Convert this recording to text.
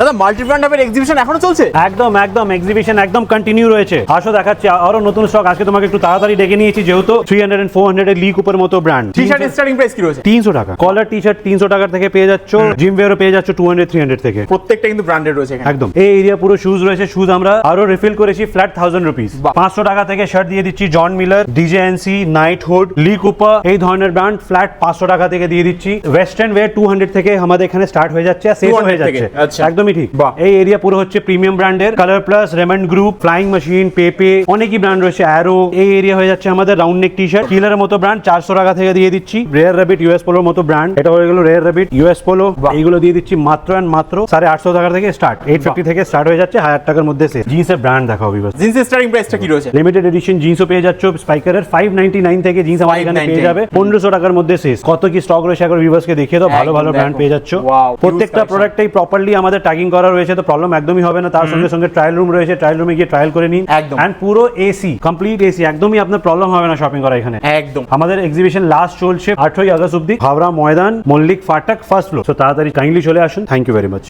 দাদা multi brand হাবের exhibition এখনো চলছে? একদম একদম এক্সিবিশন একদম কন্টিনিউ রয়েছে। আসো দেখাচ্ছি আরো নতুন স্টক। আজকে তোমাকে একটু তাড়াতাড়ি ডেকে নিয়েছি, যেহেতু 300 and 400 এর লি কুপার মতো brand. T shirt starting price কি রয়েছে? 300 টাকা কলার টি শার্ট 300 টাকা থেকে পেয়ে যাচ্ছ, জিম ওয়্যারও পেয়ে যাচ্ছ 200 300 থেকে। প্রত্যেকটা কিন্তু ব্র্যান্ডেড রয়েছে এখানে। একদম। এই এরিয়া পুরো শুজ রয়েছে। শুজ আমরা আরো রিফিল করেছি ফ্ল্যাট 1000 রুপিস। 500 টাকা থেকে শার্ট দিয়ে দিচ্ছি জন মিলার, ডিজেএনসি, নাইট হুড, লি কুপার, এই ধরনের ব্র্যান্ড ফ্ল্যাট 500 টাকা থেকে দিয়ে দিচ্ছি। ওয়েস্টার্ন ওয়্যার 200 থেকে আমাদের এখানে স্টার্ট হয়ে যাচ্ছে আর শেষ হয়ে 200 থেকে, যাচ্ছে। আচ্ছা। একদমই ঠিক। বাহ। এই এরিয়া পুরো হচ্ছে প্রিমিয়াম ব্র্যান্ডের। Colour plus, Raymond group, flying machine, পেপে, অনেকই ব্র্যান্ড রয়েছে, অ্যারো। এই এরিয়া হয়ে যাচ্ছে আমাদের রাউন্ড নেক টি শার্ট কিলারের মতো ব্র্যান্ড 400 টাকা থেকে দিয়ে দিচ্ছি। রেয়ার র্যাবিট ইউএস পোলোর মতো ব্র্যান্ড, এটা হয়ে গেল রেয়ার র্যাবিট ইউএস পোলো। এইগুলো দিয়ে দিচ্ছি মাত্র এন্ড মাত্র 850 টাকা থেকে স্টার্ট। 850 থেকে স্টার্ট হয়ে যাচ্ছে, 1000 টাকার মধ্যে শেষ। জিন্সের ব্র্যান্ড দেখাও বিবাস। জিন্স স্টার্টিং প্রাইসটা কি রয়েছে? লিমিটেড এডিশন জিন্সও পেয়ে যাচ্ছ স্পাইকারের 599 থেকে জিন্স আমাদের এখানে পেয়ে যাবে 1500 টাকার মধ্যে শেষ। কত কি স্টক রয়েছে একবার ভিউয়ার্সকে দেখিয়ে দাও। ভালো ভালো ব্র্যান্ড পেয়ে যাচ্ছ। প্রত্যেকটা প্রোডাক্টেই প্রপারলি আমাদের ট্যাগিং করা রয়েছে, তো প্রবলেম একদমই হবে না। তার সঙ্গে সঙ্গে ট্রায়াল রুম রয়েছে, ট্রায়াল রুমে গিয়ে ট্রায়াল করে নিন। একদম। এন্ড পুরো এসি, কমপ্লিট এসি, একদমই আপনার প্রবলেম হবে না শপিং করা এখানে। একদম। আমাদের এক্সিবিশন লাস্ট চলছে 8ই আগস্ট অব্দি, হাওড়া ময়দান, মল্লিক ফাটক, ফার্স্ট ফ্লোর। তো তাড়াতাড়ি কাইন্ডলি চলে আসুন। Thank you very much.